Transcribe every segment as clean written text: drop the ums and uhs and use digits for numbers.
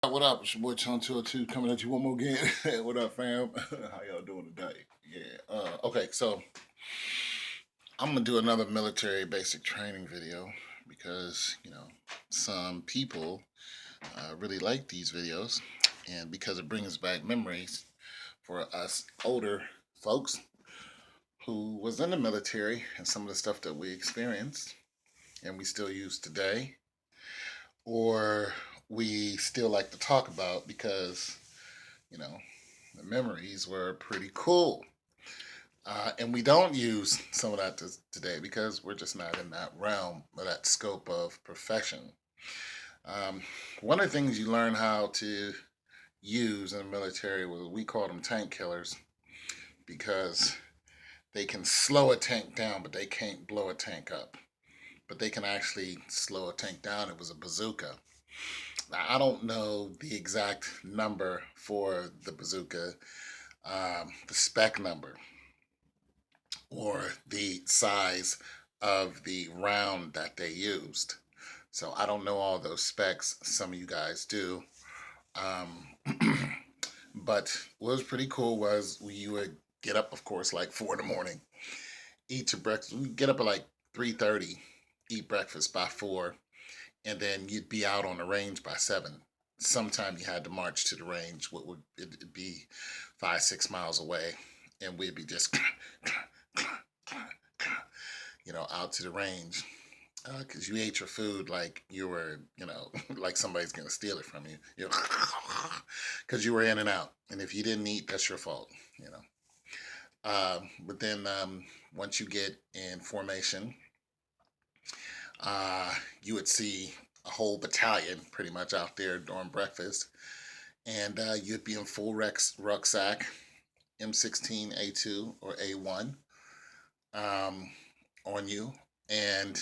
What up? It's your boy Chon 202 coming at you one more again. What up, fam? How y'all doing today? Yeah. Okay, so I'm gonna do another military basic training video because some people really like these videos, and because it brings back memories for us older folks who was in the military and some of the stuff that we experienced and we still use today, or we still like to talk about because you know the memories were pretty cool. And we don't use some of that today because we're just not in that realm or that scope of profession. Um, One of the things you learn how to use in the military was we call them tank killers because they can slow a tank down, but they can't blow a tank up. But they can actually slow a tank down. It was a bazooka. Now, I don't know the exact number for the bazooka, the spec number, or the size of the round that they used. So I don't know all those specs. Some of you guys do. Um, but what was pretty cool was you would get up, of course, like 4 in the morning, eat your breakfast. We get up at like 3:30, eat breakfast by 4, and then you'd be out on the range by 7. Sometime you had to march to the range. What would it be 5, 6 miles away, and we'd be just out to the range because you ate your food like you were, like somebody's gonna steal it from you, because you were in and out. And if you didn't eat, that's your fault, you know. But then once you get in formation, you would see a whole battalion pretty much out there during breakfast, and you'd be in full rucksack, M16, A2, or A1 on you, and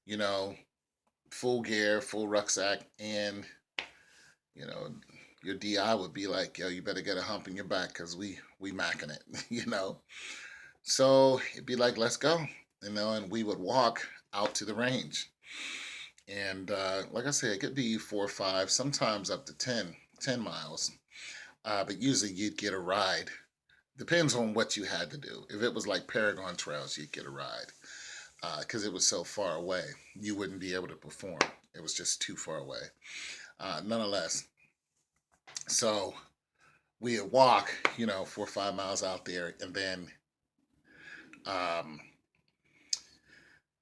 you know, full gear, full rucksack, and you know, your DI would be like, "Yo, you better get a hump in your back because we macking it," So it'd be like, "Let's go," and we would walk out to the range, and like I said, it could be 4 or 5, sometimes up to 10 miles, but usually you'd get a ride. Depends on what you had to do. If it was like Paragon Trails, you'd get a ride because it was so far away. You wouldn't be able to perform. It was just too far away. Nonetheless, so we would walk, 4 or 5 miles out there, and then um,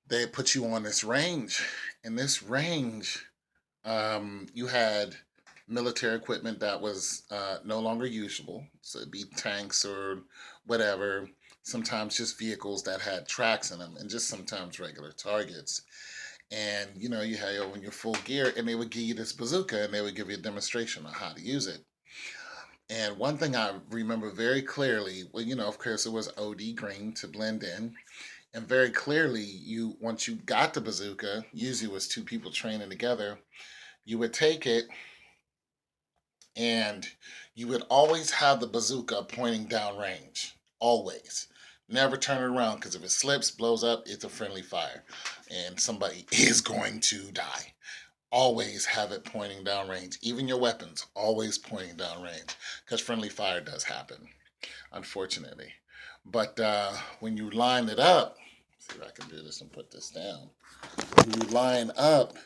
they put you on this range. And this range, you had military equipment that was no longer usable. So it'd be tanks or whatever. Sometimes just vehicles that had tracks in them, and just sometimes regular targets. And you had on your full gear, and they would give you this bazooka, and they would give you a demonstration on how to use it. And one thing I remember very clearly, well, of course, it was OD green to blend in. And very clearly, once you got the bazooka, usually it was two people training together, you would take it and you would always have the bazooka pointing down range. Always. Never turn it around because if it slips, blows up, it's a friendly fire. And somebody is going to die. Always have it pointing down range. Even your weapons, always pointing down range. Because friendly fire does happen, unfortunately. But when you line it up, see if I can do this and put this down. When you line up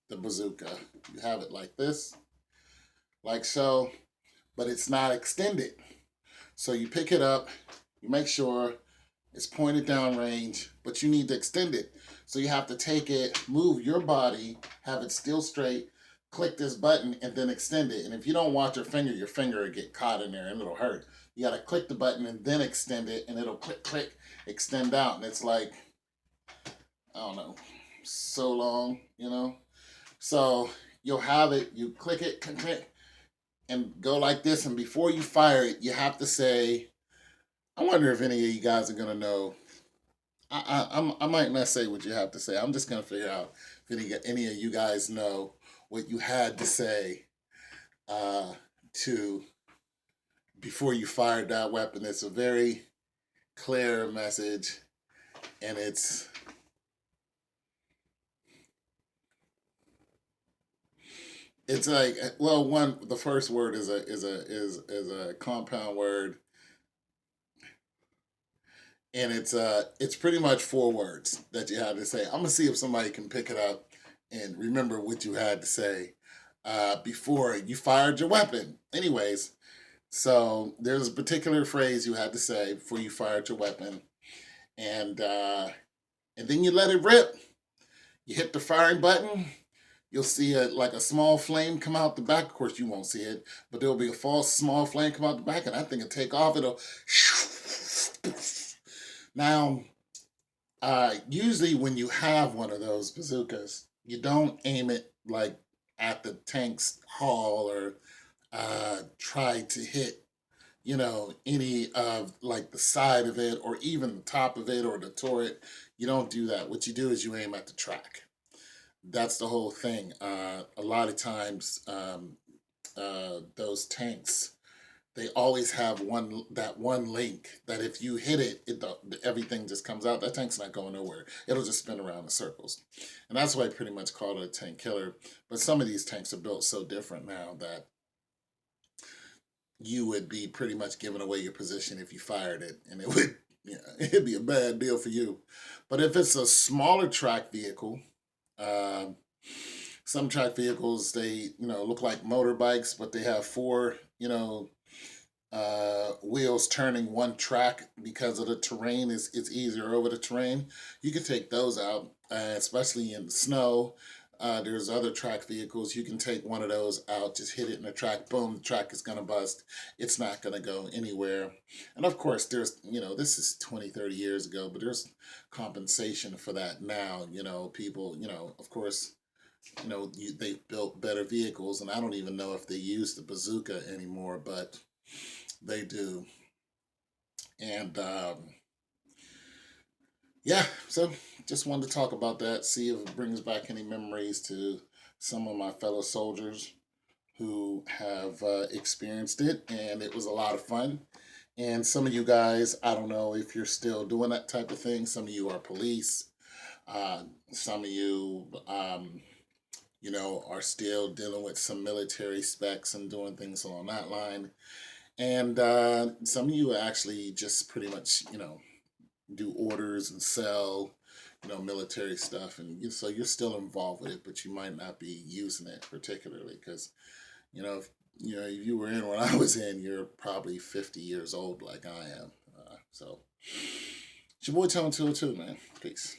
the bazooka, you have it like this, like so, but it's not extended. So you pick it up, you make sure it's pointed down range, but you need to extend it. So you have to take it, move your body, have it still straight, click this button, and then extend it. And if you don't watch your finger will get caught in there and it'll hurt. You got to click the button and then extend it, and it'll click, click, extend out. And it's like, I don't know, so long. So you'll have it, you click it, click, click, and go like this. And before you fire it, you have to say, I wonder if any of you guys are going to know. I might not say what you have to say. I'm just going to figure out if any of you guys know what you had to say to before you fired that weapon. It's a very clear message, and It's like, well, the first word is a compound word, and it's pretty much four words that you had to say. I'm gonna see if somebody can pick it up and remember what you had to say before you fired your weapon. Anyways, so there's a particular phrase you had to say before you fired your weapon, and and then you let it rip. You hit the firing button. You'll see like a small flame come out the back. Of course, you won't see it, but there'll be a false small flame come out the back, and that thing will take off. It'll now. Usually, when you have one of those bazookas, you don't aim it like at the tank's hull or try to hit, any of like the side of it or even the top of it or the turret. You don't do that. What you do is you aim at the track. That's the whole thing. A lot of times, those tanks, they always have one link that if you hit it, everything just comes out. That tank's not going nowhere. It'll just spin around in circles, and that's why I pretty much call it a tank killer. But some of these tanks are built so different now that you would be pretty much giving away your position if you fired it, and it would, it'd be a bad deal for you. But if it's a smaller track vehicle, um, some track vehicles, they look like motorbikes, but they have four wheels turning one track because of the terrain. It's easier over the terrain. You can take those out, especially in the snow. There's other track vehicles. You can take one of those out, just hit it in the track, boom, the track is going to bust. It's not going to go anywhere. And of course, there's, this is 20, 30 years ago, but there's compensation for that now. People, of course, they've built better vehicles, and I don't even know if they use the bazooka anymore, but they do. And yeah, so just wanted to talk about that, see if it brings back any memories to some of my fellow soldiers who have experienced it, and it was a lot of fun. And some of you guys, I don't know if you're still doing that type of thing. Some of you are police. Some of you, are still dealing with some military specs and doing things along that line. And some of you actually just pretty much, do orders and sell, military stuff. And so you're still involved with it, but you might not be using it particularly because, if, if you were in when I was in, you're probably 50 years old like I am. So it's your boy Tone 202, man. Peace.